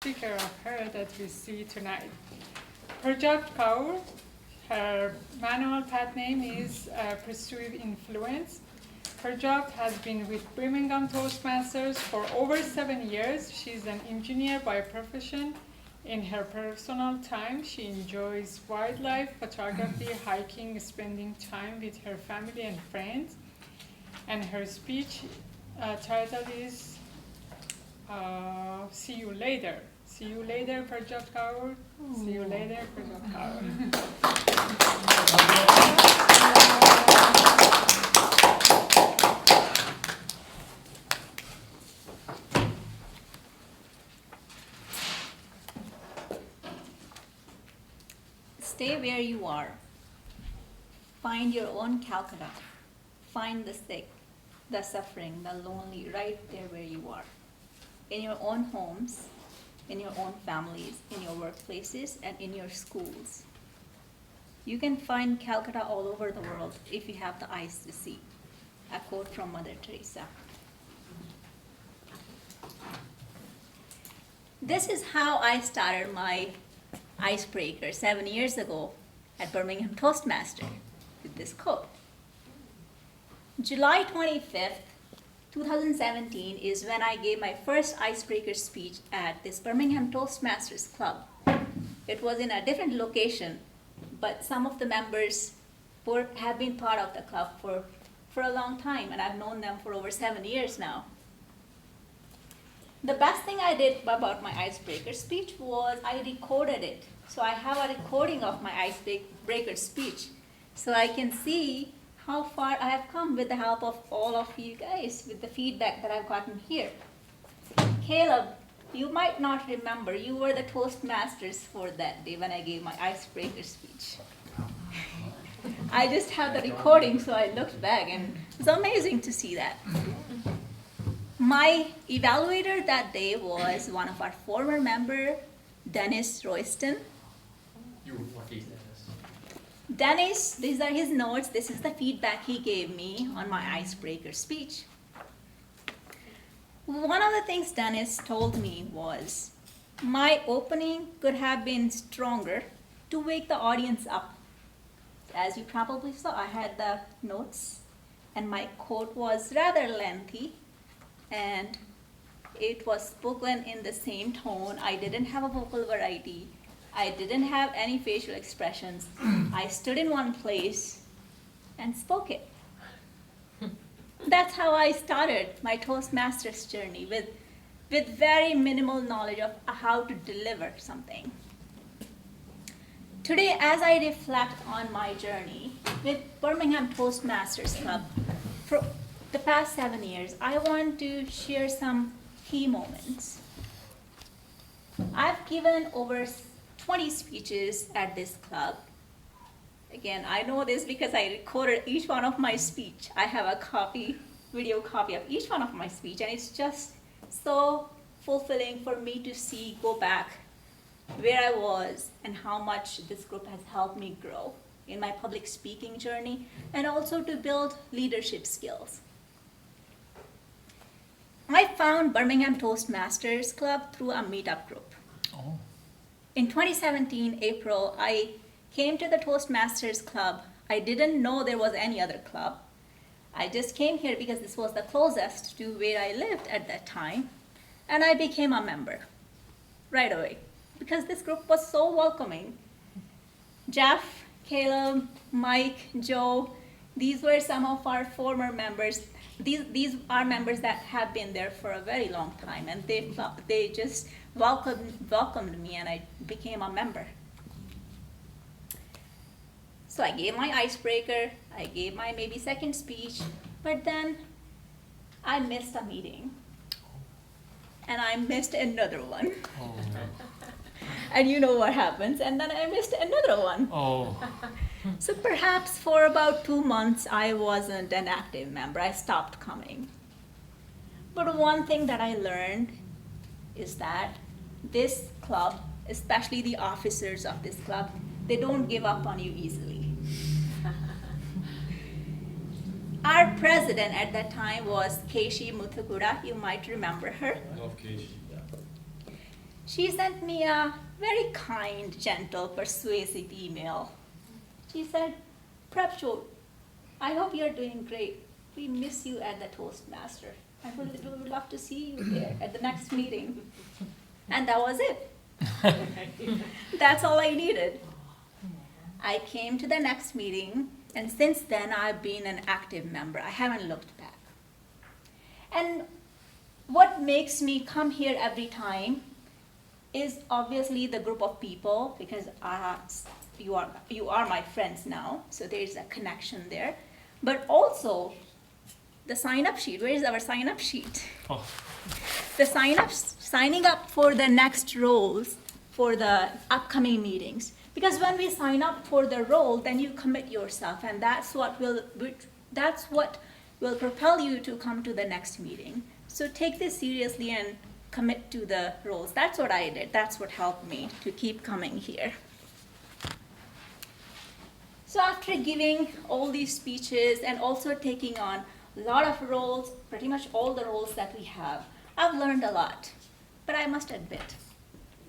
speaker of her that we see tonight. Project Kaur, her manual path name is Persuasive Influence. Project has been with Birmingham Toastmasters for over 7 years. She's an engineer by profession. In her personal time, she enjoys wildlife photography, hiking, spending time with her family and friends. And her speech title is See You Later. See you later, Project Kaur. See you later, Project Kaur. Stay where you are. Find your own Calcutta. Find the sick, the suffering, the lonely, right there where you are. In your own homes, in your own families, in your workplaces, and in your schools. You can find Calcutta all over the world if you have the eyes to see. A quote from Mother Teresa. This is how I started my icebreaker 7 years ago at Birmingham Toastmaster with this quote. July 25th, 2017 is when I gave my first icebreaker speech at this Birmingham Toastmasters Club. It was in a different location, but some of the members have been part of the club for a long time, and I've known them for over 7 years now. The best thing I did about my icebreaker speech was I recorded it. So I have a recording of my icebreaker speech, so I can see how far I have come with the help of all of you guys, with the feedback that I've gotten here. Caleb, you might not remember, you were the Toastmasters for that day when I gave my icebreaker speech. I just have the recording, so I looked back, and it's amazing to see that. My evaluator that day was one of our former member, Dennis Royston. What is Dennis? Dennis, these are his notes. This is the feedback he gave me on my icebreaker speech. One of the things Dennis told me was, my opening could have been stronger to wake the audience up. As you probably saw, I had the notes, and my quote was rather lengthy, and it was spoken in the same tone. I didn't have a vocal variety. I didn't have any facial expressions. I stood in one place and spoke it. That's how I started my Toastmasters journey, with very minimal knowledge of how to deliver something. Today, as I reflect on my journey with Birmingham Toastmasters Club for the past 7 years, I want to share some key moments. I've given over 20 speeches at this club. Again, I know this because I recorded each one of my speech. I have a video copy of each one of my speech, and it's just so fulfilling for me to go back where I was and how much this group has helped me grow in my public speaking journey, and also to build leadership skills. I found Birmingham Toastmasters Club through a meetup group. Oh. In 2017, April, I came to the Toastmasters Club. I didn't know there was any other club. I just came here because this was the closest to where I lived at that time, and I became a member right away because this group was so welcoming. Jeff, Caleb, Mike, Joe, these were some of our former members. These are members that have been there for a very long time, and they just welcomed me, and I became a member. So I gave my icebreaker, I gave my maybe second speech, but then I missed a meeting, and I missed another one. Oh. And you know what happens, and then I missed another one. Oh. So perhaps for about 2 months, I wasn't an active member. I stopped coming. But one thing that I learned is that this club, especially the officers of this club, they don't give up on you easily. Our president at that time was Keishi Muthukura. You might remember her. I love Keishi. she sent me a very kind, gentle, persuasive email. She said, Prabjot, I hope you're doing great. We miss you at the Toastmaster. I would love to see you there at the next meeting. And that was it. That's all I needed. I came to the next meeting, and since then I've been an active member. I haven't looked back. And what makes me come here every time is obviously the group of people, because you are my friends now, so there's a connection there. But also the sign-up sheet. Where is our sign-up sheet? Oh. The signing up for the next roles for the upcoming meetings. Because when we sign up for the role, then you commit yourself, and that's what will propel you to come to the next meeting. So take this seriously and commit to the roles. That's what I did. That's what helped me to keep coming here. So after giving all these speeches and also taking on a lot of roles, pretty much all the roles that we have, I've learned a lot. But I must admit,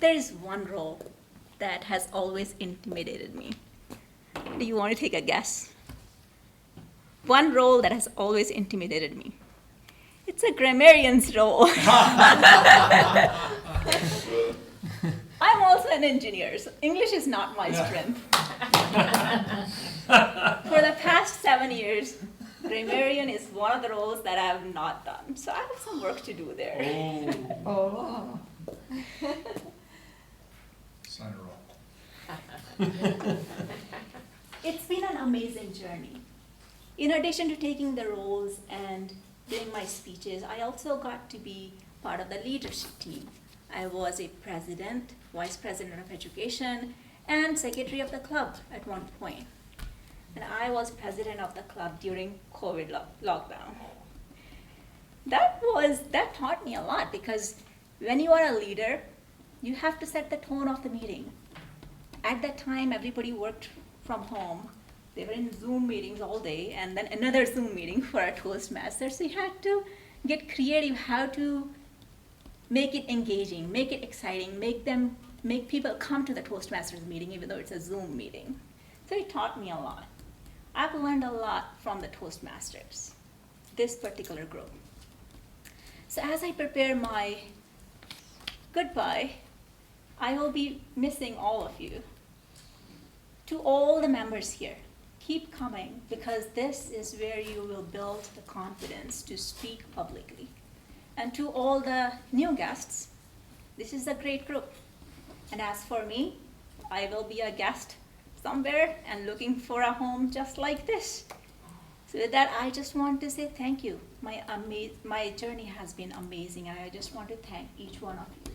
there is one role that has always intimidated me. Do you want to take a guess? One role that has always intimidated me. It's a grammarian's role. I'm also an engineer, so English is not my strength. For the past 7 years, grammarian is one of the roles that I have not done. So I have some work to do there. Oh. Sign her It's been an amazing journey. In addition to taking the roles and doing my speeches, I also got to be part of the leadership team. I was a president, vice president of education, and secretary of the club at one point. And I was president of the club during COVID lockdown. That taught me a lot, because when you are a leader, you have to set the tone of the meeting. At that time, everybody worked from home. They were in Zoom meetings all day, and then another Zoom meeting for a Toastmaster. So you had to get creative how to make it engaging, make it exciting, make people come to the Toastmasters meeting even though it's a Zoom meeting. So it taught me a lot. I've learned a lot from the Toastmasters, this particular group. So as I prepare my goodbye, I will be missing all of you. To all the members here, keep coming, because this is where you will build the confidence to speak publicly. And to all the new guests, this is a great group. And as for me, I will be a guest somewhere and looking for a home just like this. So with that, I just want to say thank you. My journey has been amazing, and I just want to thank each one of you.